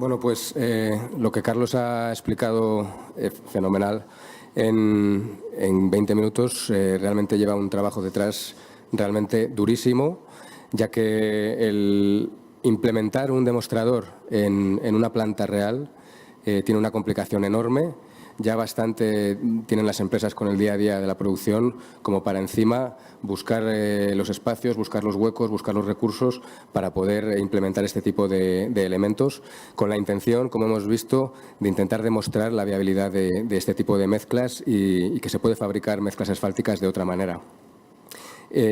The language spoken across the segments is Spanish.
Bueno, pues lo que Carlos ha explicado fenomenal en 20 minutos realmente lleva un trabajo detrás realmente durísimo, ya que el implementar un demostrador en una planta real tiene una complicación enorme. Ya bastante tienen las empresas con el día a día de la producción como para encima buscar los espacios, buscar los huecos, buscar los recursos para poder implementar este tipo de elementos con la intención, como hemos visto, de intentar demostrar la viabilidad de este tipo de mezclas y que se puede fabricar mezclas asfálticas de otra manera.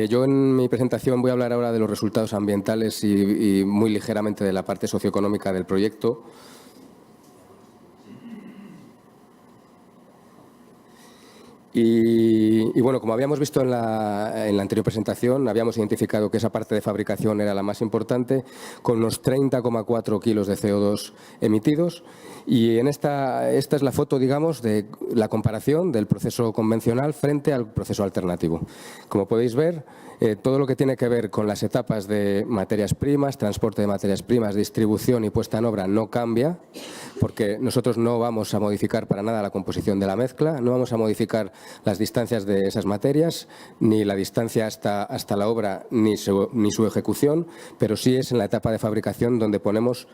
Yo en mi presentación voy a hablar ahora de los resultados ambientales y muy ligeramente de la parte socioeconómica del proyecto. Y bueno, como habíamos visto en la anterior presentación, habíamos identificado que esa parte de fabricación era la más importante, con unos 30,4 kilos de CO2 emitidos. Y esta es la foto, digamos, de la comparación del proceso convencional frente al proceso alternativo. Como podéis ver, todo lo que tiene que ver con las etapas de materias primas, transporte de materias primas, distribución y puesta en obra no cambia, porque nosotros no vamos a modificar para nada la composición de la mezcla, no vamos a modificar las distancias de esas materias, ni la distancia hasta la obra, ni su ejecución, pero sí es en la etapa de fabricación donde ponemos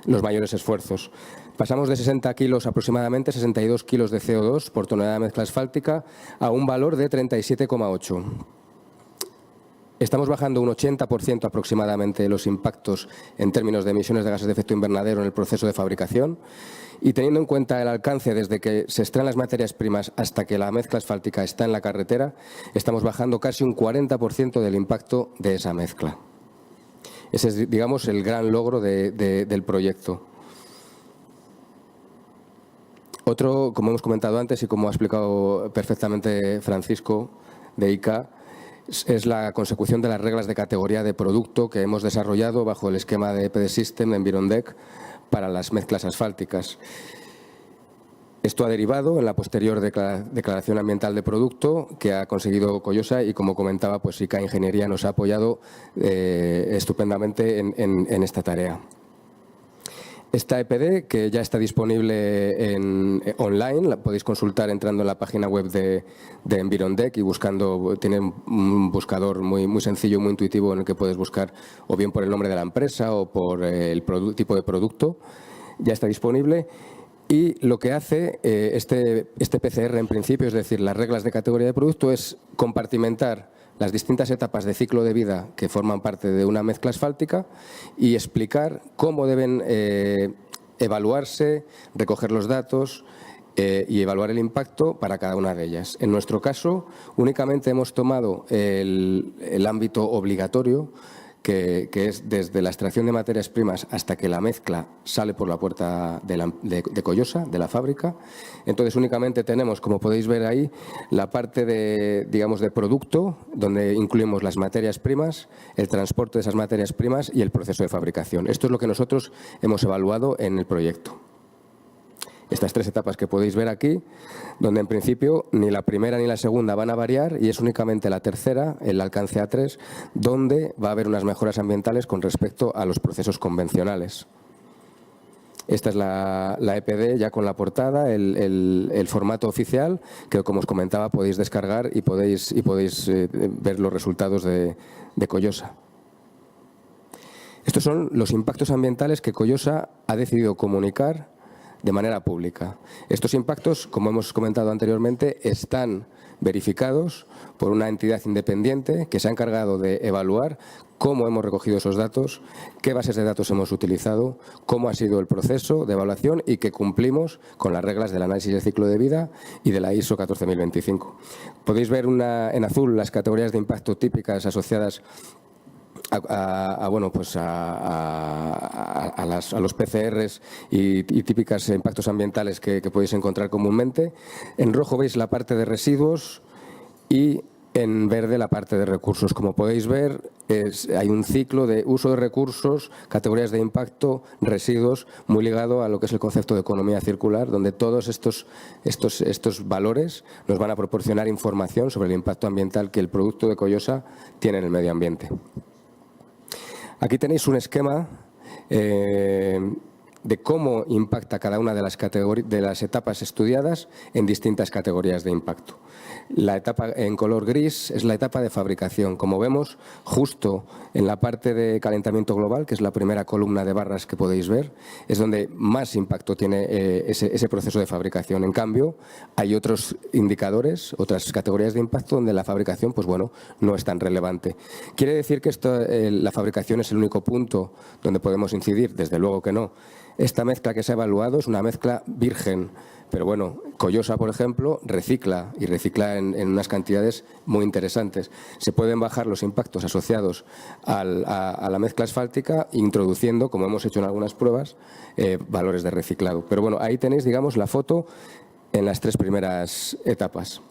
los mayores esfuerzos. Pasamos de 60 kilos aproximadamente, 62 kilos de CO2 por tonelada de mezcla asfáltica a un valor de 37,8. Estamos bajando un 80% aproximadamente los impactos en términos de emisiones de gases de efecto invernadero en el proceso de fabricación y teniendo en cuenta el alcance desde que se extraen las materias primas hasta que la mezcla asfáltica está en la carretera, estamos bajando casi un 40% del impacto de esa mezcla. Ese es, digamos, el gran logro del proyecto. Otro, como hemos comentado antes y como ha explicado perfectamente Francisco de ICA, es la consecución de las reglas de categoría de producto que hemos desarrollado bajo el esquema de EPD System de Environdec para las mezclas asfálticas. Esto ha derivado en la posterior declaración ambiental de producto que ha conseguido Collosa y, como comentaba, pues ICA Ingeniería nos ha apoyado estupendamente en esta tarea. Esta EPD, que ya está disponible online, la podéis consultar entrando en la página web de Environdec y buscando, tiene un buscador muy sencillo, muy intuitivo en el que puedes buscar o bien por el nombre de la empresa o por el tipo de producto. Ya está disponible. Y lo que hace este PCR en principio, es decir, las reglas de categoría de producto, es compartimentar las distintas etapas de ciclo de vida que forman parte de una mezcla asfáltica y explicar cómo deben evaluarse, recoger los datos y evaluar el impacto para cada una de ellas. En nuestro caso, únicamente hemos tomado el ámbito obligatorio, que es desde la extracción de materias primas hasta que la mezcla sale por la puerta de Collosa, de la fábrica. Entonces, únicamente tenemos, como podéis ver ahí, la parte de producto, donde incluimos las materias primas, el transporte de esas materias primas y el proceso de fabricación. Esto es lo que nosotros hemos evaluado en el proyecto. Estas tres etapas que podéis ver aquí, donde en principio ni la primera ni la segunda van a variar y es únicamente la tercera, el alcance A3, donde va a haber unas mejoras ambientales con respecto a los procesos convencionales. Esta es la EPD ya con la portada, el formato oficial, que como os comentaba podéis descargar y podéis ver los resultados de Collosa. Estos son los impactos ambientales que Collosa ha decidido comunicar de manera pública. Estos impactos, como hemos comentado anteriormente, están verificados por una entidad independiente que se ha encargado de evaluar cómo hemos recogido esos datos, qué bases de datos hemos utilizado, cómo ha sido el proceso de evaluación y que cumplimos con las reglas del análisis de ciclo de vida y de la ISO 14025. Podéis ver en azul las categorías de impacto típicas asociadas a los PCRs y típicas impactos ambientales que podéis encontrar comúnmente. En rojo veis la parte de residuos y en verde la parte de recursos. Como podéis ver, hay un ciclo de uso de recursos, categorías de impacto, residuos, muy ligado a lo que es el concepto de economía circular, donde todos estos valores nos van a proporcionar información sobre el impacto ambiental que el producto de Collosa tiene en el medio ambiente. Aquí tenéis un esquema de cómo impacta cada una de las etapas estudiadas en distintas categorías de impacto. La etapa en color gris es la etapa de fabricación. Como vemos, justo en la parte de calentamiento global, que es la primera columna de barras que podéis ver, es donde más impacto tiene ese proceso de fabricación. En cambio, hay otros indicadores, otras categorías de impacto donde la fabricación, pues bueno, no es tan relevante. ¿Quiere decir que la fabricación es el único punto donde podemos incidir? Desde luego que no. Esta mezcla que se ha evaluado es una mezcla virgen, pero bueno, Collosa, por ejemplo, recicla y recicla en unas cantidades muy interesantes. Se pueden bajar los impactos asociados a la mezcla asfáltica introduciendo, como hemos hecho en algunas pruebas, valores de reciclado. Pero bueno, ahí tenéis, digamos, la foto en las 3 primeras etapas.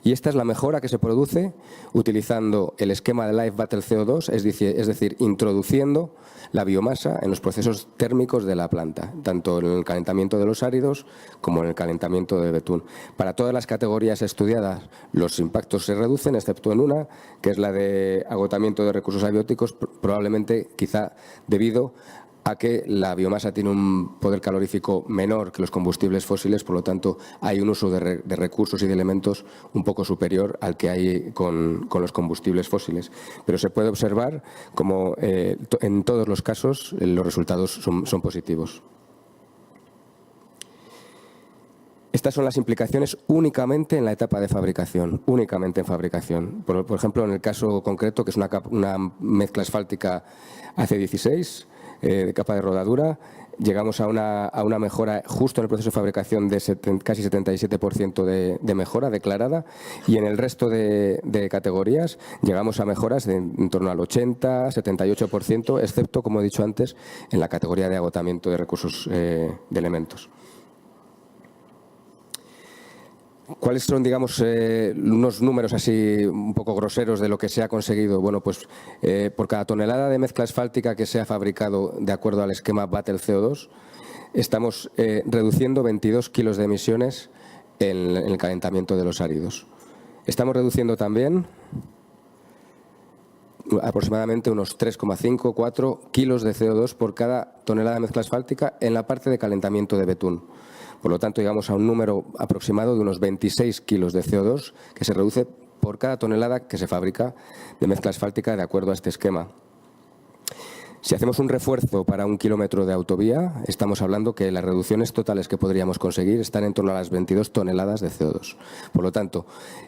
Y esta es la mejora que se produce utilizando el esquema de Life Battle CO2, es decir, introduciendo la biomasa en los procesos térmicos de la planta, tanto en el calentamiento de los áridos como en el calentamiento de betún. Para todas las categorías estudiadas, los impactos se reducen, excepto en una, que es la de agotamiento de recursos abióticos, probablemente quizá debido a que la biomasa tiene un poder calorífico menor que los combustibles fósiles, por lo tanto hay un uso de recursos y de elementos un poco superior al que hay con los combustibles fósiles. Pero se puede observar como en todos los casos los resultados son positivos. Estas son las implicaciones únicamente en la etapa de fabricación, únicamente en fabricación. Por ejemplo, en el caso concreto, que es una mezcla asfáltica AC16, de capa de rodadura, llegamos a una mejora justo en el proceso de fabricación de casi 77% de mejora declarada, y en el resto de categorías llegamos a mejoras de en torno al 80-78%, excepto, como he dicho antes, en la categoría de agotamiento de recursos de elementos. ¿Cuáles son, digamos, unos números así un poco groseros de lo que se ha conseguido? Bueno, pues por cada tonelada de mezcla asfáltica que se ha fabricado de acuerdo al esquema Battle CO2, estamos reduciendo 22 kilos de emisiones en el calentamiento de los áridos. Estamos reduciendo también aproximadamente unos 3,5-4 kilos de CO2 por cada tonelada de mezcla asfáltica en la parte de calentamiento de betún. Por lo tanto, llegamos a un número aproximado de unos 26 kilos de CO2 que se reduce por cada tonelada que se fabrica de mezcla asfáltica de acuerdo a este esquema. Si hacemos un refuerzo para 1 kilómetro de autovía, estamos hablando que las reducciones totales que podríamos conseguir están en torno a las 22 toneladas de CO2. Por lo tanto,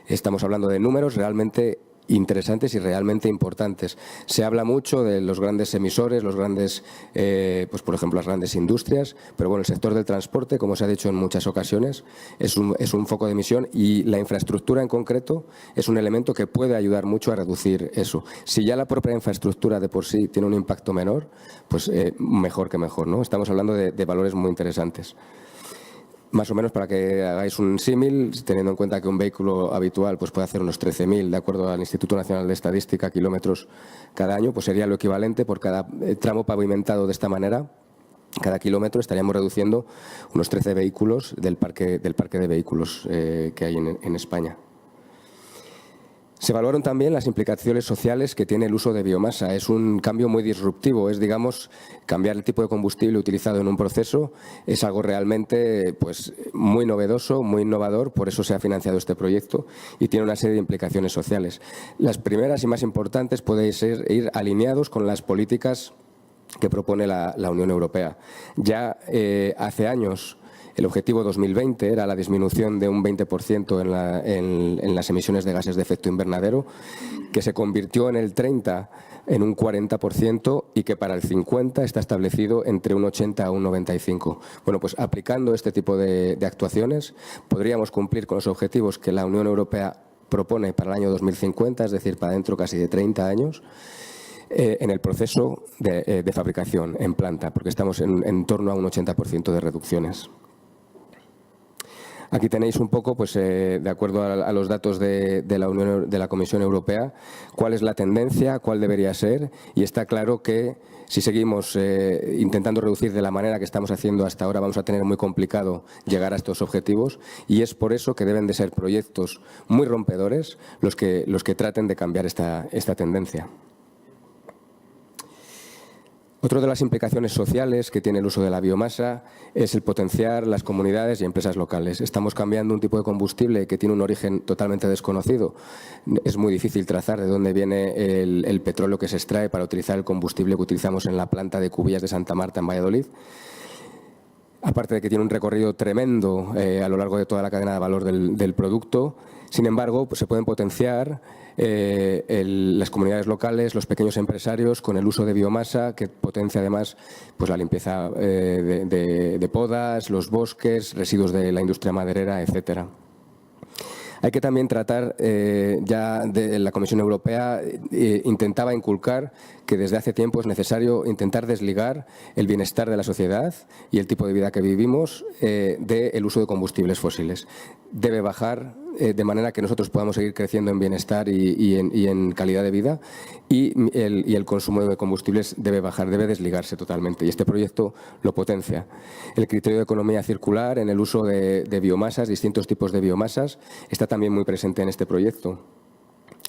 estamos hablando de números realmente interesantes y realmente importantes. Se habla mucho de los grandes emisores, los grandes, pues por ejemplo, las grandes industrias, pero bueno, el sector del transporte, como se ha dicho en muchas ocasiones, es un foco de emisión, y la infraestructura en concreto es un elemento que puede ayudar mucho a reducir eso. Si ya la propia infraestructura de por sí tiene un impacto menor, pues mejor que mejor, ¿no? Estamos hablando de valores muy interesantes. Más o menos, para que hagáis un símil, teniendo en cuenta que un vehículo habitual pues puede hacer unos 13.000, de acuerdo al Instituto Nacional de Estadística, kilómetros cada año, pues sería lo equivalente por cada tramo pavimentado de esta manera. Cada kilómetro estaríamos reduciendo unos 13 vehículos del parque de vehículos que hay en España. Se evaluaron también las implicaciones sociales que tiene el uso de biomasa. Es un cambio muy disruptivo, es, digamos, cambiar el tipo de combustible utilizado en un proceso. Es algo realmente pues, muy novedoso, muy innovador, por eso se ha financiado este proyecto, y tiene una serie de implicaciones sociales. Las primeras y más importantes pueden ser ir alineados con las políticas que propone la Unión Europea. Ya hace años, el objetivo 2020 era la disminución de un 20% en las emisiones de gases de efecto invernadero, que se convirtió en el 30% en un 40%, y que para el 50 está establecido entre un 80 a un 95. Bueno, pues aplicando este tipo de actuaciones podríamos cumplir con los objetivos que la Unión Europea propone para el año 2050, es decir, para dentro casi de 30 años, en el proceso de fabricación en planta, porque estamos en torno a un 80% de reducciones. Aquí tenéis un poco, pues, de acuerdo a los datos de la Comisión Europea, cuál es la tendencia, cuál debería ser, y está claro que si seguimos intentando reducir de la manera que estamos haciendo hasta ahora, vamos a tener muy complicado llegar a estos objetivos, y es por eso que deben de ser proyectos muy rompedores los que traten de cambiar esta tendencia. Otra de las implicaciones sociales que tiene el uso de la biomasa es el potenciar las comunidades y empresas locales. Estamos cambiando un tipo de combustible que tiene un origen totalmente desconocido. Es muy difícil trazar de dónde viene el petróleo que se extrae para utilizar el combustible que utilizamos en la planta de Cubillas de Santa Marta en Valladolid. Aparte de que tiene un recorrido tremendo a lo largo de toda la cadena de valor del producto, sin embargo, pues se pueden potenciar las comunidades locales, los pequeños empresarios con el uso de biomasa, que potencia además pues la limpieza de podas, los bosques, residuos de la industria maderera, etcétera. Hay que también tratar, ya de la Comisión Europea intentaba inculcar que desde hace tiempo es necesario intentar desligar el bienestar de la sociedad y el tipo de vida que vivimos del uso de combustibles fósiles. Debe bajar de manera que nosotros podamos seguir creciendo en bienestar y en calidad de vida, y el consumo de combustibles debe bajar, debe desligarse totalmente, y este proyecto lo potencia. El criterio de economía circular en el uso de biomasas, distintos tipos de biomasas, está también muy presente en este proyecto.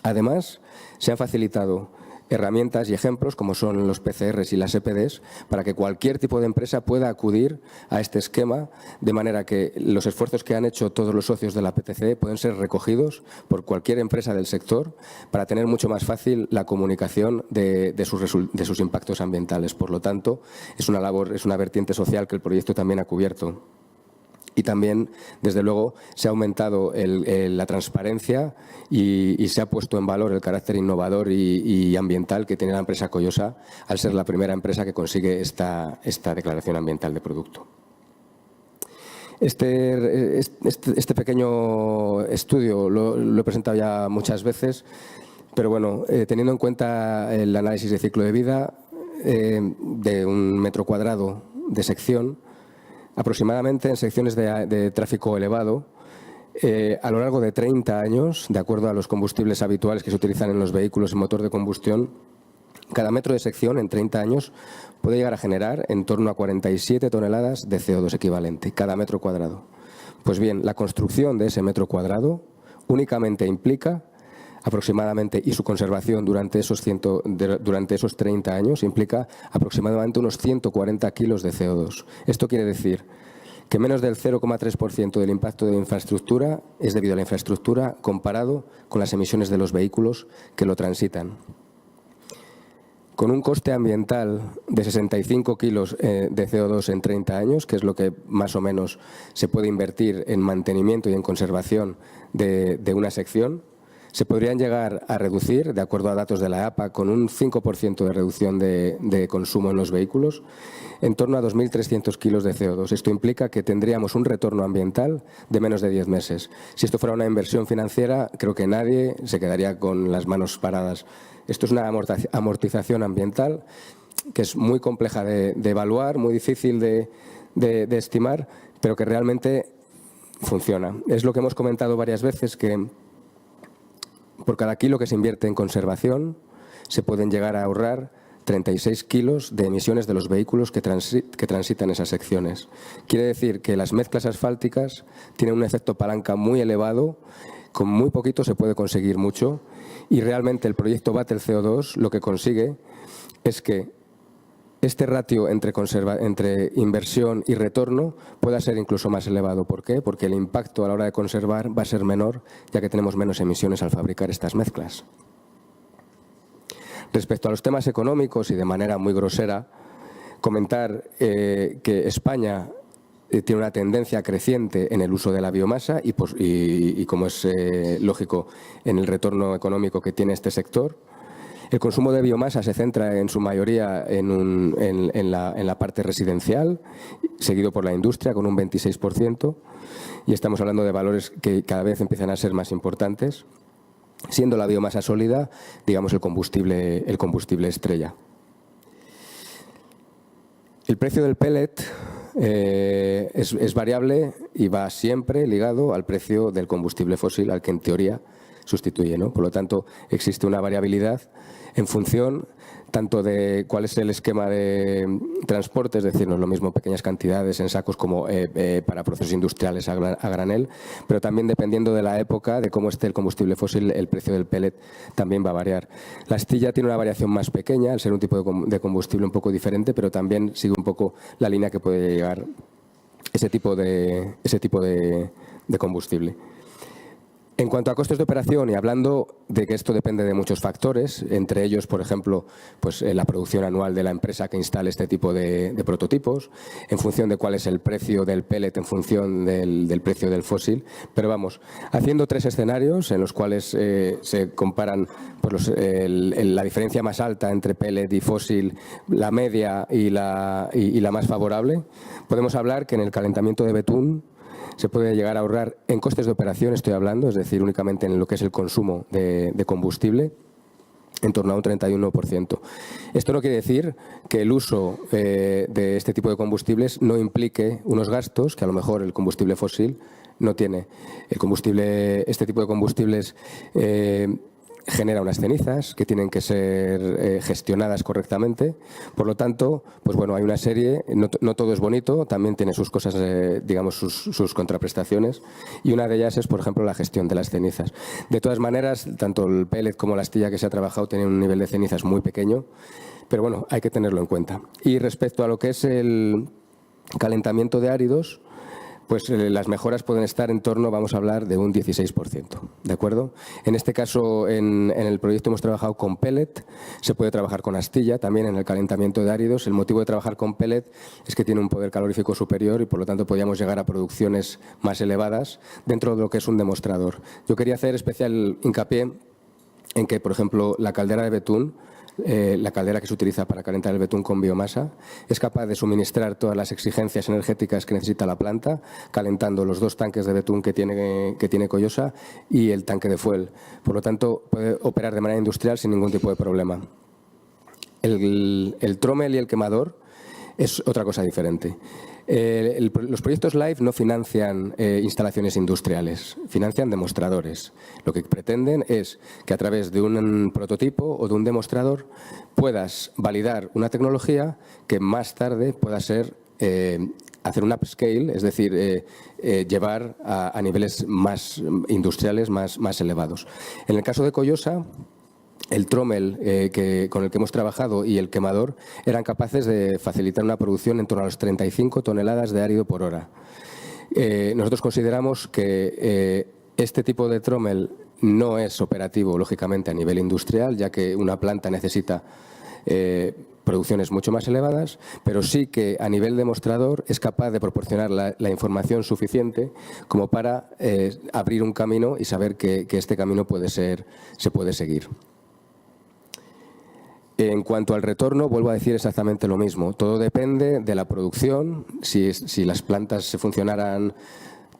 Además, se han facilitado herramientas y ejemplos como son los PCRs y las EPDs para que cualquier tipo de empresa pueda acudir a este esquema, de manera que los esfuerzos que han hecho todos los socios de la PTC pueden ser recogidos por cualquier empresa del sector para tener mucho más fácil la comunicación de sus impactos ambientales. Por lo tanto, es una labor, es una vertiente social que el proyecto también ha cubierto. Y también, desde luego, se ha aumentado la transparencia y se ha puesto en valor el carácter innovador y ambiental que tiene la empresa Collosa, al ser la primera empresa que consigue esta declaración ambiental de producto. Este pequeño estudio lo he presentado ya muchas veces, pero bueno, teniendo en cuenta el análisis de ciclo de vida de 1 metro cuadrado de sección, aproximadamente en secciones de tráfico elevado, a lo largo de 30 años, de acuerdo a los combustibles habituales que se utilizan en los vehículos y motor de combustión, cada metro de sección en 30 años puede llegar a generar en torno a 47 toneladas de CO2 equivalente, cada metro cuadrado. Pues bien, la construcción de ese metro cuadrado únicamente implica aproximadamente, y su conservación durante esos 30 años implica aproximadamente unos 140 kilos de CO2. Esto quiere decir que menos del 0,3% del impacto de la infraestructura es debido a la infraestructura comparado con las emisiones de los vehículos que lo transitan. Con un coste ambiental de 65 kilos de CO2 en 30 años, que es lo que más o menos se puede invertir en mantenimiento y en conservación de una sección, se podrían llegar a reducir, de acuerdo a datos de la APA, con un 5% de reducción de consumo en los vehículos, en torno a 2.300 kilos de CO2. Esto implica que tendríamos un retorno ambiental de menos de 10 meses. Si esto fuera una inversión financiera, creo que nadie se quedaría con las manos paradas. Esto es una amortización ambiental que es muy compleja de evaluar, muy difícil de estimar, pero que realmente funciona. Es lo que hemos comentado varias veces, que por cada kilo que se invierte en conservación se pueden llegar a ahorrar 36 kilos de emisiones de los vehículos que transitan esas secciones. Quiere decir que las mezclas asfálticas tienen un efecto palanca muy elevado, con muy poquito se puede conseguir mucho, y realmente el proyecto Battle CO2 lo que consigue es que este ratio entre inversión y retorno pueda ser incluso más elevado. ¿Por qué? Porque el impacto a la hora de conservar va a ser menor, ya que tenemos menos emisiones al fabricar estas mezclas. Respecto a los temas económicos, y de manera muy grosera, comentar que España tiene una tendencia creciente en el uso de la biomasa y como es lógico, en el retorno económico que tiene este sector. El consumo de biomasa se centra en su mayoría en la parte residencial, seguido por la industria con un 26%, y estamos hablando de valores que cada vez empiezan a ser más importantes, siendo la biomasa sólida, digamos, el combustible estrella. El precio del pellet es variable y va siempre ligado al precio del combustible fósil, al que en teoría sustituye, ¿no? Por lo tanto, existe una variabilidad en función tanto de cuál es el esquema de transporte, es decir, no es lo mismo pequeñas cantidades en sacos como para procesos industriales a granel, pero también dependiendo de la época, de cómo esté el combustible fósil, el precio del pellet también va a variar. La astilla tiene una variación más pequeña, al ser un tipo de combustible un poco diferente, pero también sigue un poco la línea que puede llegar ese tipo de combustible. En cuanto a costes de operación, y hablando de que esto depende de muchos factores, entre ellos, por ejemplo, pues, la producción anual de la empresa que instale este tipo de prototipos, en función de cuál es el precio del pellet, en función del precio del fósil. Pero vamos, haciendo 3 escenarios en los cuales se comparan pues, la diferencia más alta entre pellet y fósil, la media y la más favorable, podemos hablar que en el calentamiento de betún se puede llegar a ahorrar en costes de operación, estoy hablando, es decir, únicamente en lo que es el consumo de combustible, en torno a un 31%. Esto no quiere decir que el uso de este tipo de combustibles no implique unos gastos que a lo mejor el combustible fósil no tiene. Este tipo de combustibles genera unas cenizas que tienen que ser gestionadas correctamente. Por lo tanto, pues bueno, hay una serie, no todo es bonito, también tiene sus cosas, digamos, sus contraprestaciones, y una de ellas es, por ejemplo, la gestión de las cenizas. De todas maneras, tanto el pellet como la astilla que se ha trabajado tienen un nivel de cenizas muy pequeño, pero bueno, hay que tenerlo en cuenta. Y respecto a lo que es el calentamiento de áridos, pues las mejoras pueden estar en torno, vamos a hablar, de un 16%, ¿de acuerdo? En este caso, en el proyecto hemos trabajado con pellet, se puede trabajar con astilla, también en el calentamiento de áridos. El motivo de trabajar con pellet es que tiene un poder calorífico superior y, por lo tanto, podríamos llegar a producciones más elevadas dentro de lo que es un demostrador. Yo quería hacer especial hincapié en que, por ejemplo, la caldera de betún, la caldera que se utiliza para calentar el betún con biomasa, es capaz de suministrar todas las exigencias energéticas que necesita la planta, calentando los 2 tanques de betún que tiene Collosa y el tanque de fuel. Por lo tanto, puede operar de manera industrial sin ningún tipo de problema. El trommel y el quemador es otra cosa diferente. Los proyectos LIFE no financian instalaciones industriales, financian demostradores. Lo que pretenden es que a través de un prototipo o de un demostrador puedas validar una tecnología que más tarde pueda ser hacer un upscale, es decir, llevar a niveles más industriales, más elevados. En el caso de Collosa, el trommel con el que hemos trabajado y el quemador eran capaces de facilitar una producción en torno a las 35 toneladas de árido por hora. Nosotros consideramos que este tipo de trommel no es operativo, lógicamente, a nivel industrial, ya que una planta necesita producciones mucho más elevadas, pero sí que a nivel demostrador es capaz de proporcionar la información suficiente como para abrir un camino y saber que este camino se puede seguir. En cuanto al retorno, vuelvo a decir exactamente lo mismo. Todo depende de la producción. Si las plantas se funcionaran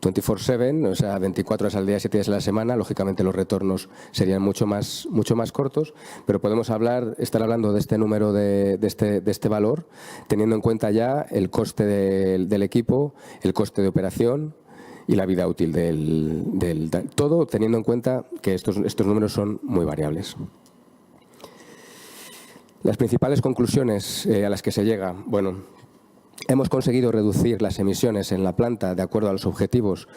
24/7, o sea, 24 horas al día, 7 días a la semana, lógicamente los retornos serían mucho más cortos, pero podemos estar hablando de este número, de este valor, teniendo en cuenta ya el coste del equipo, el coste de operación y la vida útil todo, teniendo en cuenta que estos números son muy variables. Las principales conclusiones a las que se llega, bueno, hemos conseguido reducir las emisiones en la planta de acuerdo a los objetivos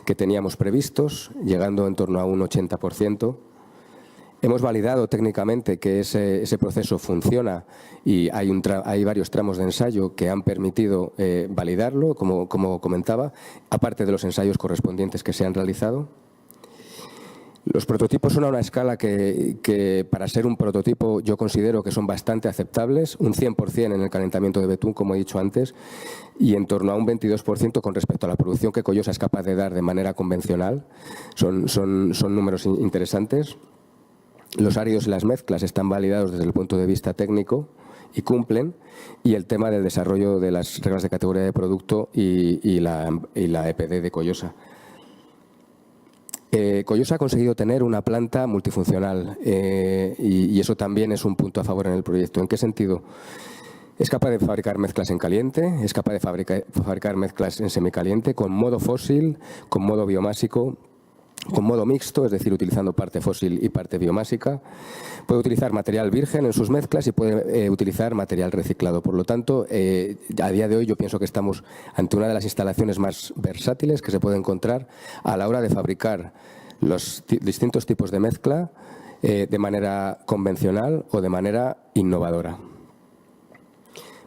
que teníamos previstos, llegando en torno a un 80%. Hemos validado técnicamente que ese proceso funciona y hay varios tramos de ensayo que han permitido validarlo, como comentaba, aparte de los ensayos correspondientes que se han realizado. Los prototipos son a una escala que para ser un prototipo yo considero que son bastante aceptables, un 100% en el calentamiento de betún, como he dicho antes, y en torno a un 22% con respecto a la producción que Collosa es capaz de dar de manera convencional. Son números interesantes. Los áridos y las mezclas están validados desde el punto de vista técnico y cumplen, y el tema del desarrollo de las reglas de categoría de producto y la EPD de Collosa. Collosa ha conseguido tener una planta multifuncional y eso también es un punto a favor en el proyecto. ¿En qué sentido? Es capaz de fabricar mezclas en caliente, es capaz de fabricar mezclas en semicaliente, con modo fósil, con modo biomásico. con modo mixto, es decir, utilizando parte fósil y parte biomásica. Puede utilizar material virgen en sus mezclas y puede utilizar material reciclado. Por lo tanto, a día de hoy yo pienso que estamos ante una de las instalaciones más versátiles que se puede encontrar a la hora de fabricar los distintos tipos de mezcla de manera convencional o de manera innovadora.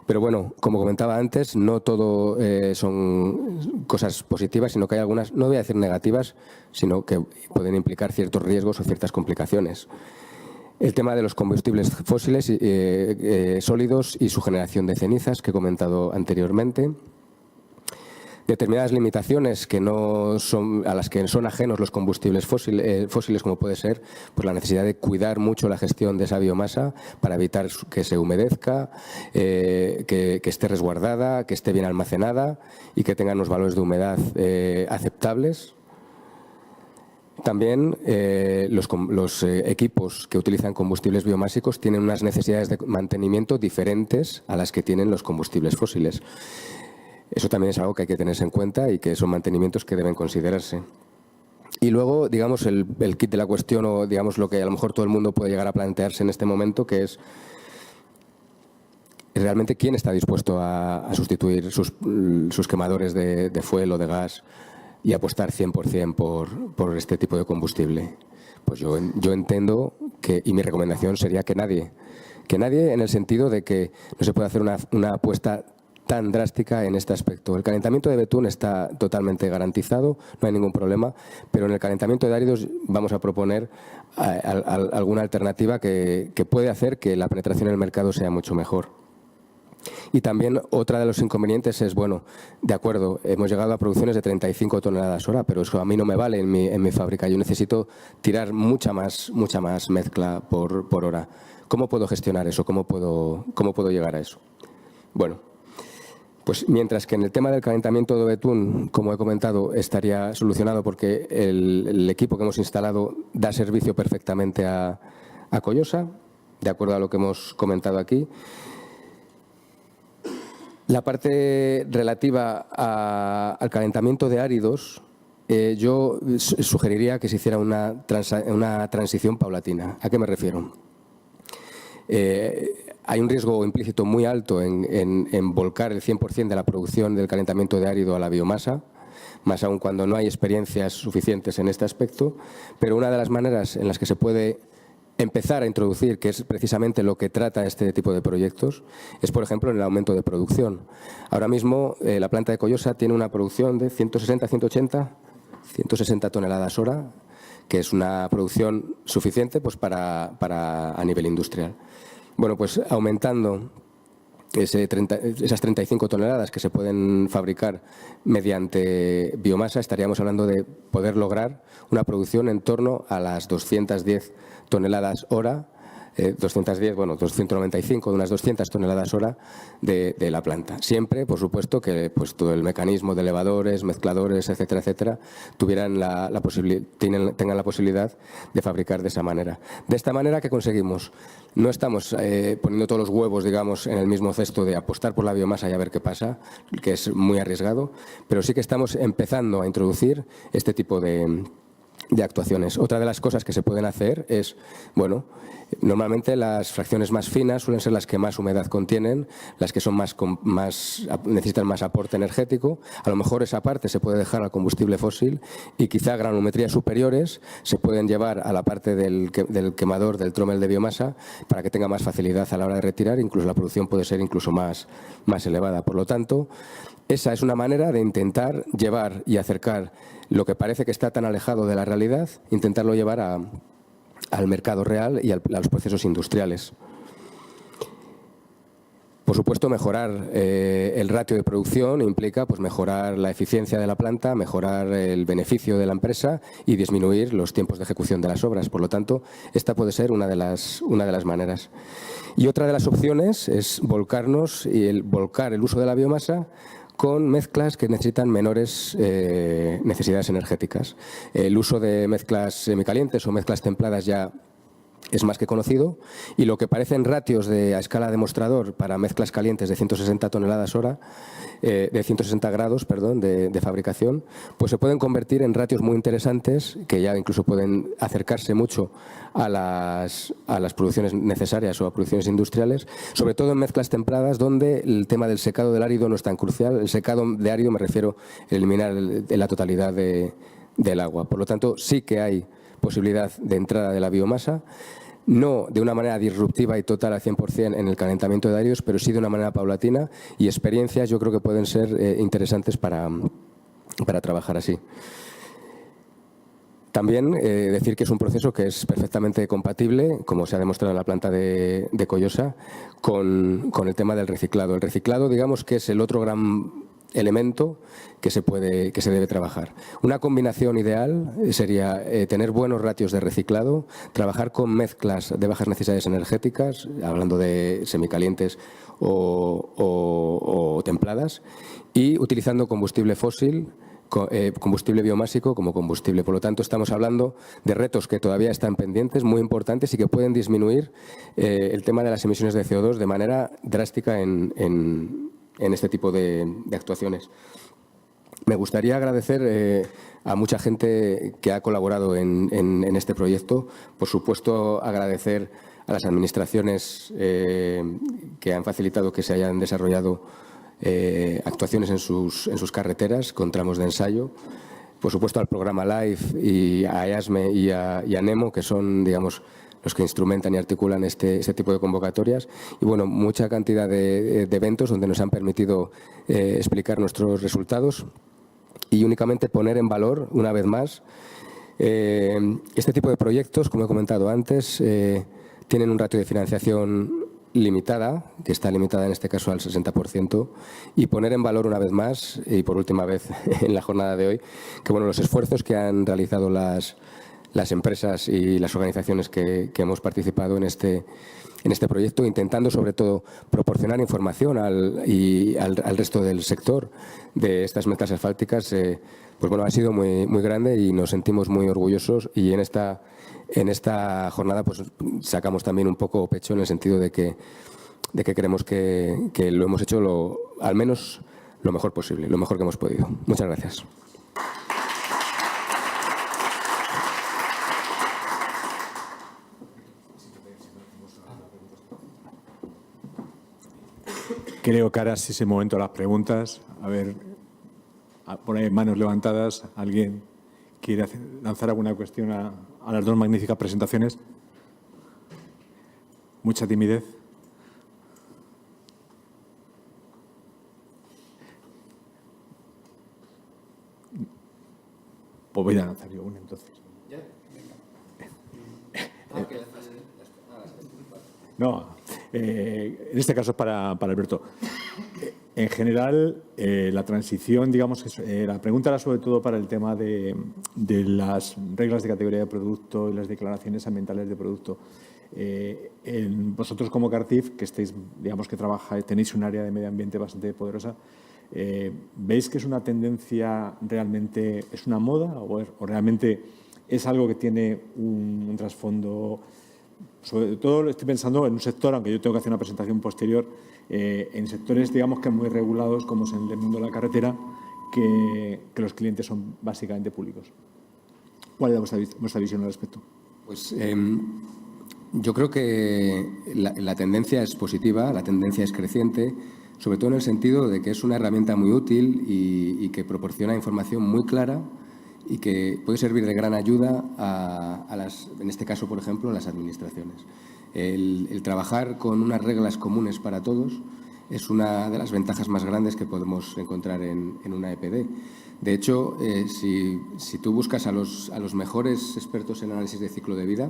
Pero bueno, como comentaba antes, no todo son cosas positivas, sino que hay algunas, no voy a decir negativas, sino que pueden implicar ciertos riesgos o ciertas complicaciones. El tema de los combustibles fósiles sólidos y su generación de cenizas, que he comentado anteriormente. Determinadas limitaciones que no son, a las que son ajenos los combustibles fósiles, como puede ser pues la necesidad de cuidar mucho la gestión de esa biomasa para evitar que se humedezca, que esté resguardada, que esté bien almacenada y que tenga unos valores de humedad aceptables. También los equipos que utilizan combustibles biomásicos tienen unas necesidades de mantenimiento diferentes a las que tienen los combustibles fósiles. Eso también es algo que hay que tenerse en cuenta y que son mantenimientos que deben considerarse. Y luego, digamos, el kit de la cuestión o, digamos, lo que a lo mejor todo el mundo puede llegar a plantearse en este momento, que es realmente quién está dispuesto a sustituir sus quemadores de fuel o de gas y apostar 100% por este tipo de combustible. Pues yo entiendo que, y mi recomendación sería que nadie en el sentido de que no se puede hacer una apuesta tan drástica en este aspecto. El calentamiento de betún está totalmente garantizado, no hay ningún problema, pero en el calentamiento de áridos vamos a proponer alguna alternativa que puede hacer que la penetración en el mercado sea mucho mejor. Y también otra de los inconvenientes es, bueno, de acuerdo, hemos llegado a producciones de 35 toneladas hora, pero eso a mí no me vale en mi fábrica. Yo necesito tirar mucha más mezcla por hora. ¿Cómo puedo gestionar eso? ¿Cómo puedo llegar a eso? Bueno, pues mientras que en el tema del calentamiento de betún, como he comentado, estaría solucionado porque el equipo que hemos instalado da servicio perfectamente a Collosa, de acuerdo a lo que hemos comentado aquí. La parte relativa al calentamiento de áridos, yo sugeriría que se hiciera una transición paulatina. ¿A qué me refiero? Hay un riesgo implícito muy alto en volcar el 100% de la producción del calentamiento de árido a la biomasa, más aún cuando no hay experiencias suficientes en este aspecto, pero una de las maneras en las que se puede empezar a introducir, que es precisamente lo que trata este tipo de proyectos, es, por ejemplo, en el aumento de producción. Ahora mismo, la planta de Collosa tiene una producción de 160 toneladas hora, que es una producción suficiente pues, a nivel industrial. Bueno, pues aumentando esas 35 toneladas que se pueden fabricar mediante biomasa, estaríamos hablando de poder lograr una producción en torno a las 210 toneladas hora, 295 de unas 200 toneladas hora de la planta. Siempre, por supuesto, que pues, todo el mecanismo de elevadores, mezcladores, etcétera, etcétera, tengan la posibilidad de fabricar de esa manera. De esta manera, ¿qué conseguimos? No estamos poniendo todos los huevos, digamos, en el mismo cesto de apostar por la biomasa y a ver qué pasa, que es muy arriesgado, pero sí que estamos empezando a introducir este tipo de actuaciones. Otra de las cosas que se pueden hacer es, bueno, normalmente las fracciones más finas suelen ser las que más humedad contienen, las que son necesitan más aporte energético. A lo mejor esa parte se puede dejar al combustible fósil y quizá granulometrías superiores se pueden llevar a la parte del quemador del trommel de biomasa para que tenga más facilidad a la hora de retirar, incluso la producción puede ser incluso más elevada. Por lo tanto, esa es una manera de intentar llevar y acercar lo que parece que está tan alejado de la realidad, intentarlo llevar al mercado real y a los procesos industriales. Por supuesto, mejorar el ratio de producción implica pues, mejorar la eficiencia de la planta, mejorar el beneficio de la empresa y disminuir los tiempos de ejecución de las obras. Por lo tanto, esta puede ser una de las maneras. Y otra de las opciones es volcarnos y volcar el uso de la biomasa con mezclas que necesitan menores necesidades energéticas. El uso de mezclas semicalientes o mezclas templadas ya es más que conocido, y lo que parecen ratios a escala de mostrador para mezclas calientes de 160 toneladas hora, de 160 grados, perdón, de fabricación, pues se pueden convertir en ratios muy interesantes que ya incluso pueden acercarse mucho a las producciones necesarias o a producciones industriales, sobre todo en mezclas templadas donde el tema del secado del árido no es tan crucial. El secado de árido me refiero a eliminar la totalidad del agua. Por lo tanto, sí que hay posibilidad de entrada de la biomasa, no de una manera disruptiva y total al 100% en el calentamiento de áridos, pero sí de una manera paulatina, y experiencias yo creo que pueden ser interesantes para trabajar así. También decir que es un proceso que es perfectamente compatible, como se ha demostrado en la planta de Collosa, con el tema del reciclado. El reciclado, digamos, que es el otro gran elemento que se debe trabajar. Una combinación ideal sería tener buenos ratios de reciclado, trabajar con mezclas de bajas necesidades energéticas, hablando de semicalientes o templadas, y utilizando combustible fósil, combustible biomásico como combustible. Por lo tanto, estamos hablando de retos que todavía están pendientes, muy importantes, y que pueden disminuir el tema de las emisiones de CO2 de manera drástica en este tipo de actuaciones. Me gustaría agradecer a mucha gente que ha colaborado en este proyecto. Por supuesto, agradecer a las administraciones que han facilitado que se hayan desarrollado actuaciones en sus carreteras con tramos de ensayo. Por supuesto, al programa LIFE y a EASME y a NEMO, que son, digamos, los que instrumentan y articulan este tipo de convocatorias. Y bueno, mucha cantidad de eventos donde nos han permitido explicar nuestros resultados y únicamente poner en valor, una vez más, este tipo de proyectos, como he comentado antes, tienen un ratio de financiación limitada, que está limitada en este caso al 60%, y poner en valor una vez más, y por última vez en la jornada de hoy, que bueno, los esfuerzos que han realizado las empresas y las organizaciones que hemos participado en este proyecto, intentando sobre todo proporcionar información al resto del sector de estas mezclas asfálticas, pues bueno, ha sido muy, muy grande y nos sentimos muy orgullosos, y en esta jornada pues sacamos también un poco pecho en el sentido de que creemos que lo hemos hecho al menos lo mejor posible, lo mejor que hemos podido. Muchas gracias. Creo que ahora sí es el momento de las preguntas. A ver, por ahí manos levantadas. ¿Alguien quiere lanzar alguna cuestión a las dos magníficas presentaciones? Mucha timidez. Pues voy a lanzar yo una entonces. No, en este caso es para Alberto. En general, la transición, digamos, la pregunta era sobre todo para el tema de las reglas de categoría de producto y las declaraciones ambientales de producto. Vosotros como Cartif, que estáis, digamos, que trabajáis, tenéis un área de medio ambiente bastante poderosa, ¿veis que es una tendencia realmente, es una moda o realmente es algo que tiene un trasfondo? Sobre todo estoy pensando en un sector, aunque yo tengo que hacer una presentación posterior, en sectores, digamos, que muy regulados, como es en el mundo de la carretera, que los clientes son básicamente públicos. ¿Cuál es vuestra visión al respecto? Pues yo creo que la tendencia es positiva, la tendencia es creciente, sobre todo en el sentido de que es una herramienta muy útil y que proporciona información muy clara y que puede servir de gran ayuda en este caso, por ejemplo, a las administraciones. El trabajar con unas reglas comunes para todos es una de las ventajas más grandes que podemos encontrar en una EPD. De hecho, si tú buscas a los mejores expertos en análisis de ciclo de vida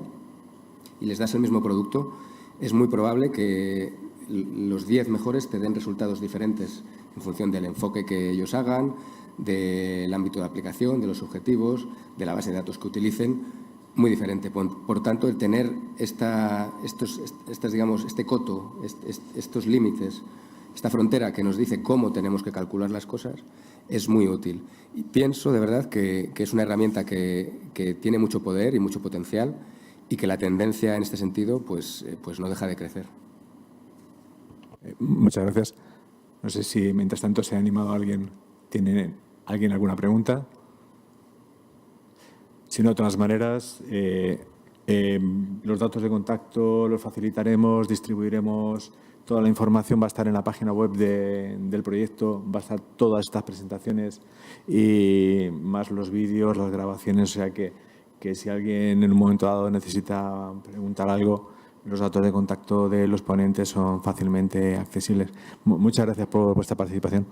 y les das el mismo producto, es muy probable que los 10 mejores te den resultados diferentes en función del enfoque que ellos hagan, del ámbito de aplicación, de los objetivos, de la base de datos que utilicen, muy diferente. Por tanto, el tener digamos, este coto, estos límites, esta frontera que nos dice cómo tenemos que calcular las cosas, es muy útil. Y pienso, de verdad, que es una herramienta que tiene mucho poder y mucho potencial y que la tendencia en este sentido pues no deja de crecer. Muchas gracias. No sé si mientras tanto se ha animado alguien. ¿Tiene alguien alguna pregunta? Si no, de todas maneras, los datos de contacto los facilitaremos, distribuiremos. Toda la información va a estar en la página web del proyecto, va a estar todas estas presentaciones y más los vídeos, las grabaciones. O sea que si alguien en un momento dado necesita preguntar algo, los datos de contacto de los ponentes son fácilmente accesibles. Muchas gracias por vuestra participación.